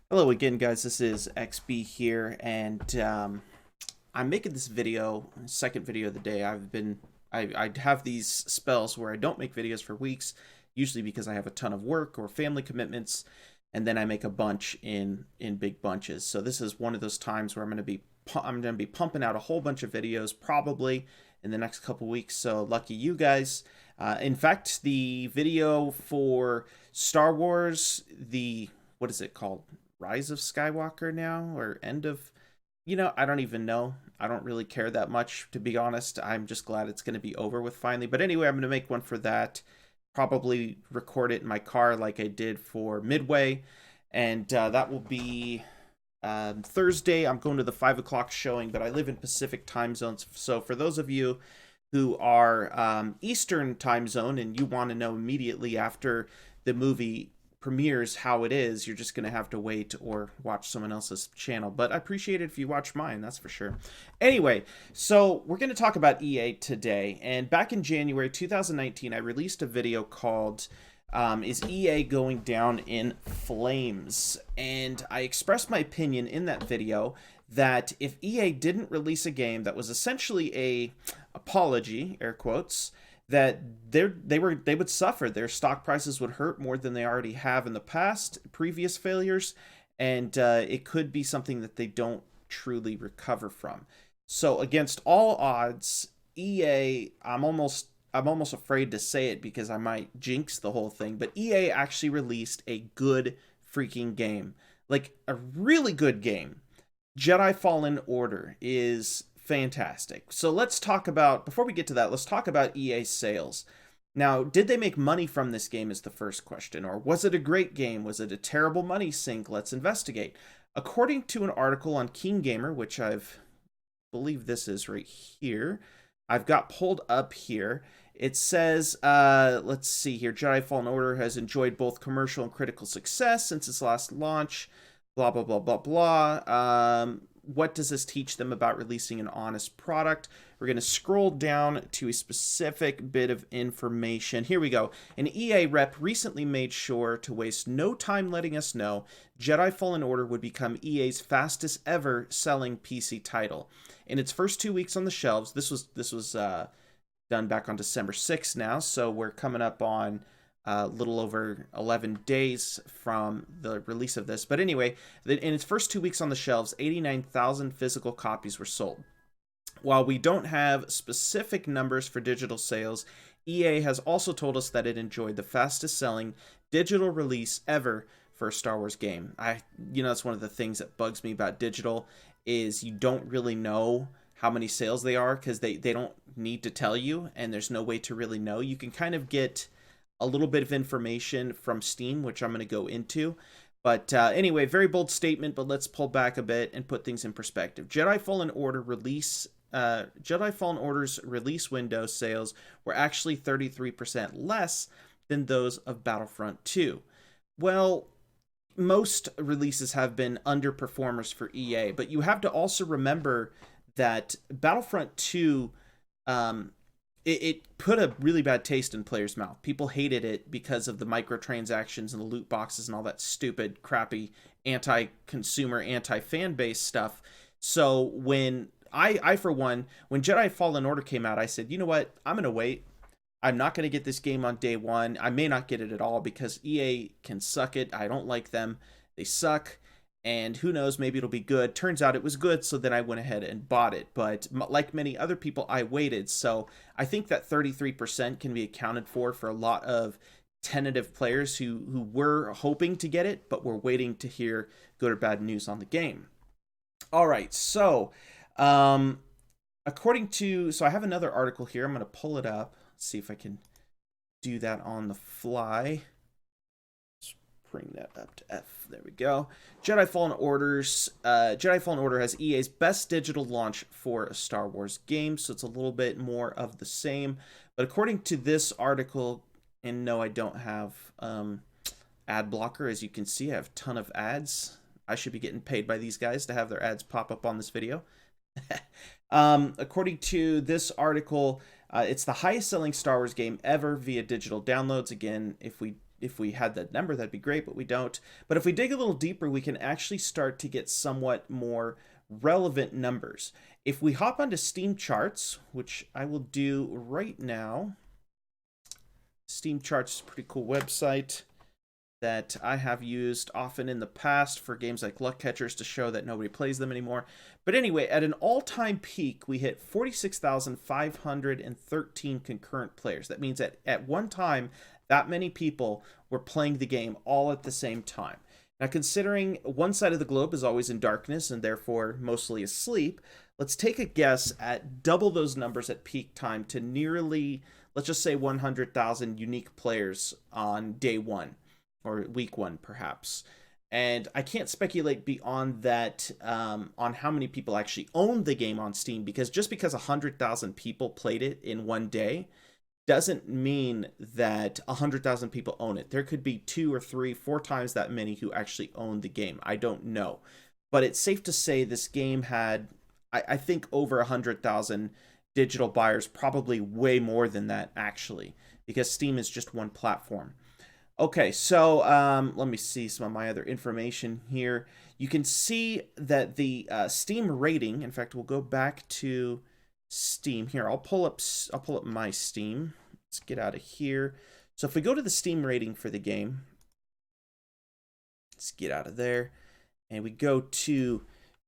Hello again, guys. This is XB here, and I'm making this video, second video of the day. I have these spells where I don't make videos for weeks, usually because I have a ton of work or family commitments, and then I make a bunch in big bunches. So this is one of those times where I'm gonna be pumping out a whole bunch of videos probably in the next couple weeks. So lucky you guys. In fact, the video for Star Wars, the what is it called? Rise of Skywalker now or end of I don't even know. I don't really care that much, to be honest. I'm just glad it's going to be over with finally. But anyway, I'm going to make one for that. Probably record it in my car like I did for Midway. And that will be Thursday. I'm going to the 5 o'clock showing, but I live in Pacific time zones. So for those of you who are Eastern time zone and you want to know immediately after the movie premieres how it is, you're just going to have to wait or watch someone else's channel. But I appreciate it if you watch mine, that's for sure. Anyway, so we're going to talk about EA today. And back in January 2019, I released a video called Is EA Going Down in Flames? And I expressed my opinion in that video that if EA didn't release a game that was essentially a apology, air quotes, that they would suffer. Their stock prices would hurt more than they already have in the past, previous failures, and it could be something that they don't truly recover from. So against all odds, EA, I'm almost afraid to say it because I might jinx the whole thing, but EA actually released a good freaking game. Like a really good game. Jedi Fallen Order is fantastic. So let's talk about, before we get to that, let's talk about EA sales. Now, did they make money from this game is the first question, or was it a great game? Was it a terrible money sink? Let's investigate. According to an article on King Gamer, which believe this is right here, I've got pulled up here. It says, let's see here, Jedi Fallen Order has enjoyed both commercial and critical success since its last launch. Blah, blah, blah, blah, blah. What does this teach them about releasing an honest product? We're going to scroll down to a specific bit of information. Here we go. An EA rep recently made sure to waste no time letting us know Jedi Fallen Order would become EA's fastest ever selling PC title. In its first 2 weeks on the shelves, this was done back on December 6th now, so we're coming up on a little over 11 days from the release of this. But anyway, in its first 2 weeks on the shelves, 89,000 physical copies were sold. While we don't have specific numbers for digital sales, EA has also told us that it enjoyed the fastest selling digital release ever for a Star Wars game. That's one of the things that bugs me about digital is you don't really know how many sales they are because they don't need to tell you, and there's no way to really know. You can kind of get a little bit of information from Steam, which I'm going to go into. But anyway, very bold statement, but let's pull back a bit and put things in perspective. Jedi Fallen Order's release window sales were actually 33% less than those of Battlefront 2. Well, most releases have been underperformers for EA, but you have to also remember that Battlefront 2 it put a really bad taste in players' mouth. People hated it because of the microtransactions and the loot boxes and all that stupid, crappy, anti-consumer, anti-fan base stuff. So when I for one, when Jedi Fallen Order came out, I said, you know what? I'm going to wait. I'm not going to get this game on day one. I may not get it at all because EA can suck it. I don't like them. They suck. And who knows, maybe it'll be good. Turns out it was good, so then I went ahead and bought it. But like many other people, I waited. So I think that 33% can be accounted for a lot of tentative players who were hoping to get it, but were waiting to hear good or bad news on the game. All right, so so I have another article here. I'm going to pull it up. Let's see if I can do that on the fly. Bring that up to F. There we go. Jedi Fallen Order has EA's best digital launch for a Star Wars game, so it's a little bit more of the same. But according to this article, and no, I don't have ad blocker. As you can see, I have a ton of ads. I should be getting paid by these guys to have their ads pop up on this video. According to this article, it's the highest selling Star Wars game ever via digital downloads. Again, if we if we had that number, that'd be great, but we don't. But if we dig a little deeper, we can actually start to get somewhat more relevant numbers. If we hop onto Steam charts, which I will do right now, Steam charts is a pretty cool website that I have used often in the past for games like Luck Catchers to show that nobody plays them anymore. But anyway, at an all-time peak, we hit 46,513 concurrent players. That means that at one time, that many people were playing the game all at the same time. Now, considering one side of the globe is always in darkness and therefore mostly asleep, let's take a guess at double those numbers at peak time to nearly, let's just say 100,000 unique players on day one. Or week one, perhaps. And I can't speculate beyond that on how many people actually own the game on Steam, because just because 100,000 people played it in one day doesn't mean that 100,000 people own it. There could be 2 or 3, 4 times that many who actually own the game. I don't know. But it's safe to say this game had, I think, over 100,000 digital buyers, probably way more than that, actually, because Steam is just one platform. Okay, so let me see some of my other information here. You can see that the Steam rating, in fact, we'll go back to Steam here. I'll pull up my Steam. Let's get out of here. So if we go to the Steam rating for the game, let's get out of there, and we go to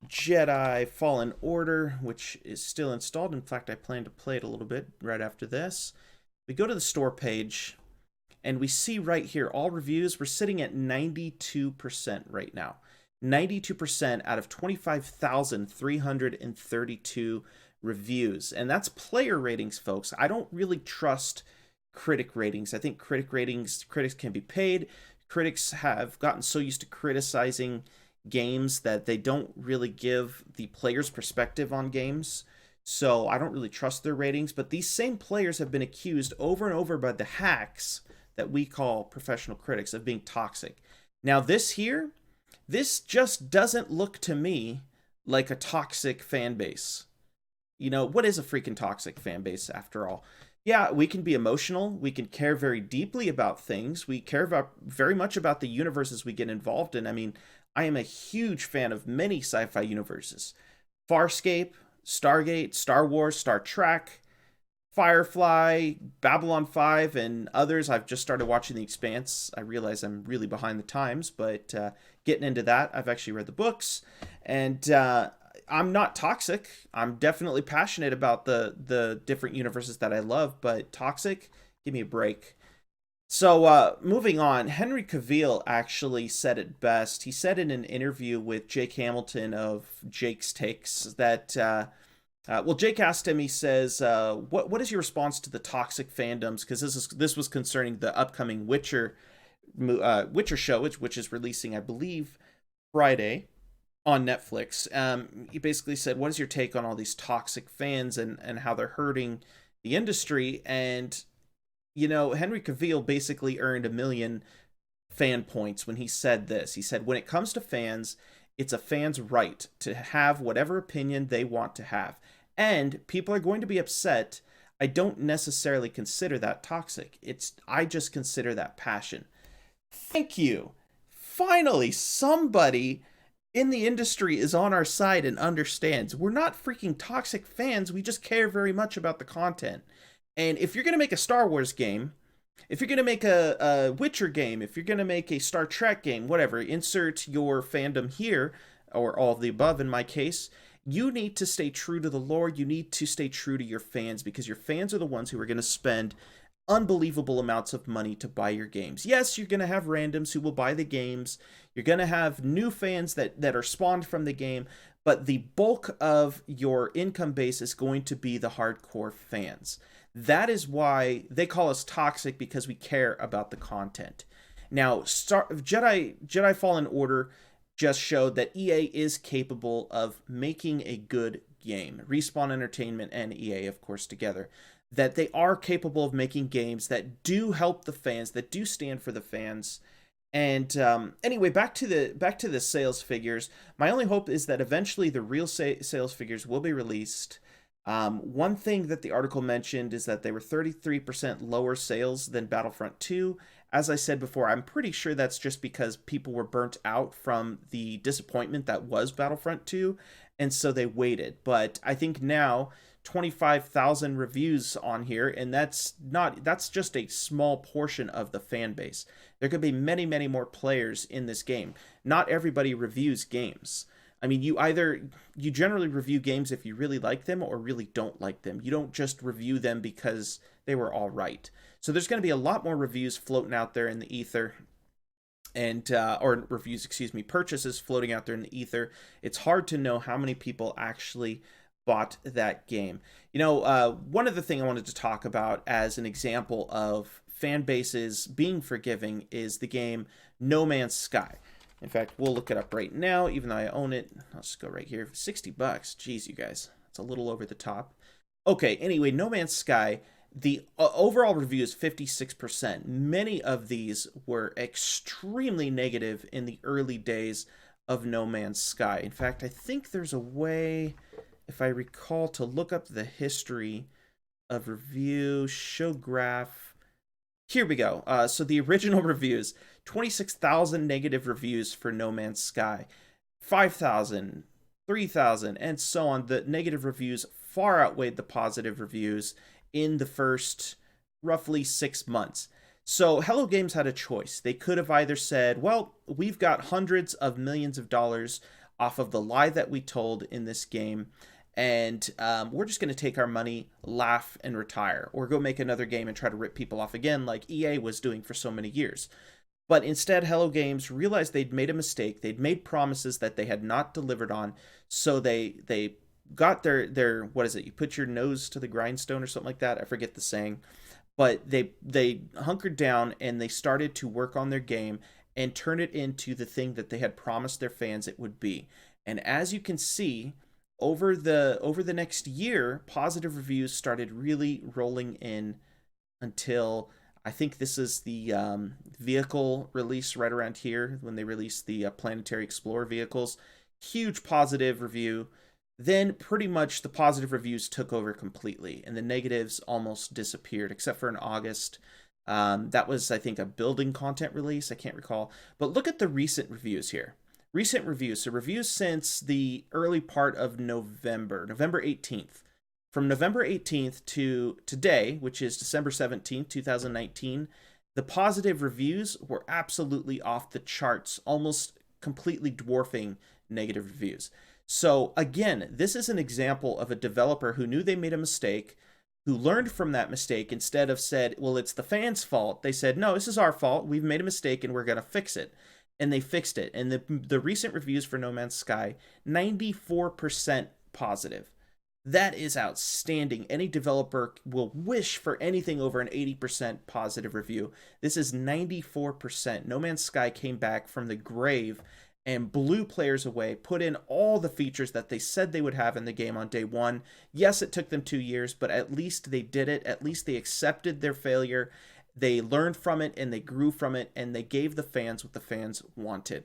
Jedi Fallen Order, which is still installed. In fact, I plan to play it a little bit right after this. We go to the store page, and we see right here, all reviews, we're sitting at 92% right now. 92% out of 25,332 reviews. And that's player ratings, folks. I don't really trust critic ratings. I think critics can be paid. Critics have gotten so used to criticizing games that they don't really give the player's perspective on games. So I don't really trust their ratings. But these same players have been accused over and over by the hacks that we call professional critics of being toxic. Now this just doesn't look to me like a toxic fan base. You know, what is a freaking toxic fan base after all? Yeah, we can be emotional. We can care very deeply about things. We care very much about the universes we get involved in. I mean, I am a huge fan of many sci-fi universes. Farscape, Stargate, Star Wars, Star Trek, Firefly, Babylon 5, and others. I've just started watching The Expanse. I realize I'm really behind the times, but getting into that. I've actually read the books, and I'm not toxic. I'm definitely passionate about the different universes that I love, but toxic? Give me a break. So moving on, Henry Cavill actually said it best. He said in an interview with Jake Hamilton of Jake's Takes that well, Jake asked him, he says, what is your response to the toxic fandoms? Because this was concerning the upcoming Witcher show, which is releasing, I believe, Friday on Netflix. He basically said, what is your take on all these toxic fans and how they're hurting the industry? And, you know, Henry Cavill basically earned 1 million fan points when he said this. He said, when it comes to fans, it's a fan's right to have whatever opinion they want to have. And people are going to be upset. I don't necessarily consider that toxic. I just consider that passion. Thank you. Finally, somebody in the industry is on our side and understands. We're not freaking toxic fans. We just care very much about the content. And if you're going to make a Star Wars game, if you're going to make a Witcher game, if you're going to make a Star Trek game, whatever, insert your fandom here, or all of the above in my case, you need to stay true to the lore. You need to stay true to your fans, because your fans are the ones who are going to spend unbelievable amounts of money to buy your games. Yes, you're going to have randoms who will buy the games. You're going to have new fans that are spawned from the game, but the bulk of your income base is going to be the hardcore fans. That is why they call us toxic, because we care about the content. Now, Jedi Fallen Order just showed that EA is capable of making a good game. Respawn Entertainment and EA, of course, together. That they are capable of making games that do help the fans, that do stand for the fans. And anyway, back to the sales figures. My only hope is that eventually the real sales figures will be released. One thing that the article mentioned is that they were 33% lower sales than Battlefront 2 as I said before, I'm pretty sure that's just because people were burnt out from the disappointment that was Battlefront 2, and so they waited. But I think now 25,000 reviews on here, and that's just a small portion of the fan base. There could be many, many more players in this game. Not everybody reviews games. I mean, you generally review games if you really like them or really don't like them. You don't just review them because they were all right. So there's going to be a lot more reviews floating out there in the ether, and or reviews, excuse me, purchases floating out there in the ether. It's hard to know how many people actually bought that game. One other thing I wanted to talk about as an example of fan bases being forgiving is the game No Man's Sky. In fact, we'll look it up right now, even though I own it. I'll just go right here. $60. Jeez, you guys. It's a little over the top. Okay, anyway, No Man's Sky, the overall review is 56%. Many of these were extremely negative in the early days of No Man's Sky. In fact, I think there's a way, if I recall, to look up the history of review, show graph. Here we go. So the original reviews, 26,000 negative reviews for No Man's Sky, 5,000, 3,000, and so on. The negative reviews far outweighed the positive reviews in the first roughly 6 months. So Hello Games had a choice. They could have either said, well, we've got hundreds of millions of dollars off of the lie that we told in this game, and we're just going to take our money, laugh, and retire, or go make another game and try to rip people off again like EA was doing for so many years. But instead, Hello Games realized they'd made a mistake. They'd made promises that they had not delivered on, so they got their what is it? You put your nose to the grindstone or something like that. I forget the saying. But they hunkered down and they started to work on their game and turn it into the thing that they had promised their fans it would be. And as you can see, over the next year, positive reviews started really rolling in until I think this is the vehicle release right around here when they released the Planetary Explorer vehicles. Huge positive review. Then pretty much the positive reviews took over completely and the negatives almost disappeared, except for in August. That was, I think, a building content release. I can't recall. But look at the recent reviews here. Recent reviews. So reviews since the early part of November 18th. From November 18th to today, which is December 17th, 2019, the positive reviews were absolutely off the charts, almost completely dwarfing negative reviews. So again, this is an example of a developer who knew they made a mistake, who learned from that mistake. Instead of said, well, it's the fans' fault, they said, no, this is our fault. We've made a mistake and we're going to fix it. And they fixed it. And the recent reviews for No Man's Sky, 94% positive. That is outstanding. Any developer will wish for anything over an 80% positive review. This is 94%. No Man's Sky came back from the grave and blew players away, put in all the features that they said they would have in the game on day one. Yes, it took them 2 years, but at least they did it. At least they accepted their failure. They learned from it and they grew from it, and they gave the fans what the fans wanted.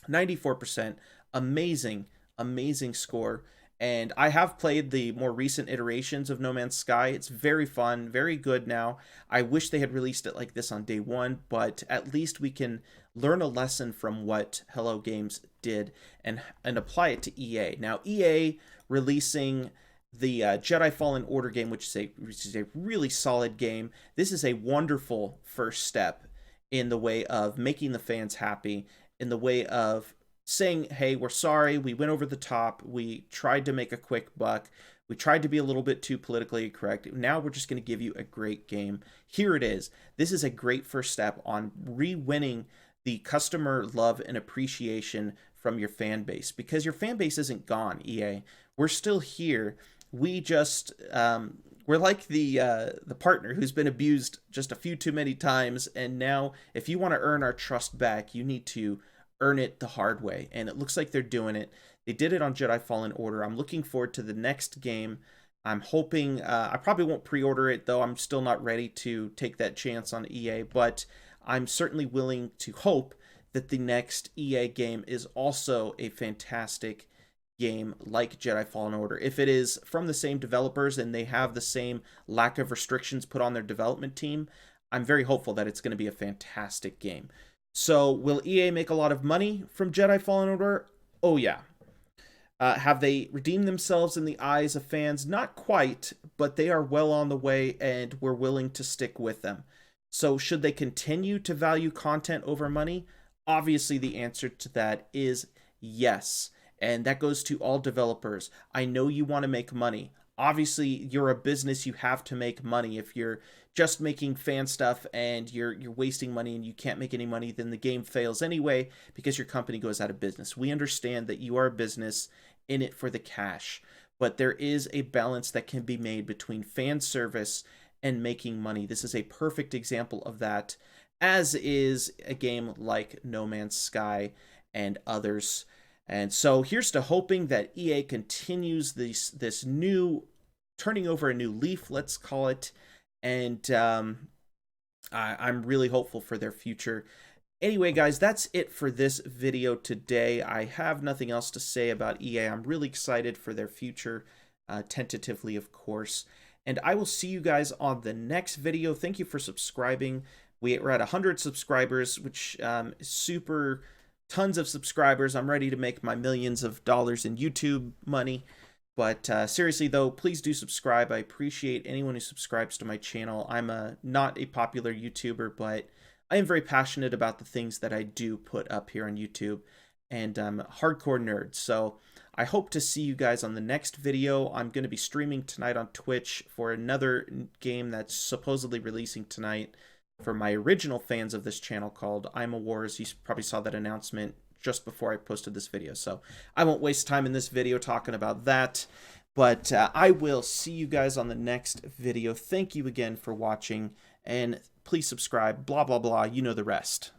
94%. Amazing, amazing score. And I have played the more recent iterations of No Man's Sky. It's very fun, very good now. I wish they had released it like this on day one, but at least we can learn a lesson from what Hello Games did and apply it to EA. Now, EA releasing the Jedi Fallen Order game, which is a really solid game. This is a wonderful first step in the way of making the fans happy, in the way of saying, hey, we're sorry, we went over the top, we tried to make a quick buck, we tried to be a little bit too politically correct, now we're just going to give you a great game. Here it is. This is a great first step on re-winning the customer love and appreciation from your fan base, because your fan base isn't gone, EA. We're still here. We just we're like the partner who's been abused just a few too many times, and now if you want to earn our trust back, you need to earn it the hard way, and it looks like they're doing it. They did it on Jedi Fallen Order. I'm looking forward to the next game. I'm hoping, I probably won't pre-order it, though I'm still not ready to take that chance on EA, but I'm certainly willing to hope that the next EA game is also a fantastic game like Jedi Fallen Order. If it is from the same developers and they have the same lack of restrictions put on their development team, I'm very hopeful that it's going to be a fantastic game. So, will EA make a lot of money from Jedi Fallen Order? Oh, yeah. Have they redeemed themselves in the eyes of fans? Not quite, but they are well on the way, and we're willing to stick with them. So, should they continue to value content over money? Obviously, the answer to that is yes. And that goes to all developers. I know you want to make money. Obviously, you're a business, you have to make money. If you're just making fan stuff and you're wasting money and you can't make any money, then the game fails anyway because your company goes out of business. We understand that you are a business in it for the cash, but there is a balance that can be made between fan service and making money. This is a perfect example of that, as is a game like No Man's Sky and others. And so here's to hoping that EA continues this new, turning over a new leaf, let's call it, and I'm really hopeful for their future. Anyway, guys, that's it for this video today. I have nothing else to say about EA. I'm really excited for their future, tentatively, of course. And I will see you guys on the next video. Thank you for subscribing. We're at 100 subscribers, which is super, tons of subscribers. I'm ready to make my millions of dollars in YouTube money. But seriously, though, please do subscribe. I appreciate anyone who subscribes to my channel. I'm not a popular YouTuber, but I am very passionate about the things that I do put up here on YouTube, and I'm a hardcore nerd. So I hope to see you guys on the next video. I'm going to be streaming tonight on Twitch for another game that's supposedly releasing tonight for my original fans of this channel called I'm a Wars. You probably saw that announcement just before I posted this video, so I won't waste time in this video talking about that, but I will see you guys on the next video. Thank you again for watching, and please subscribe, blah, blah, blah, you know the rest.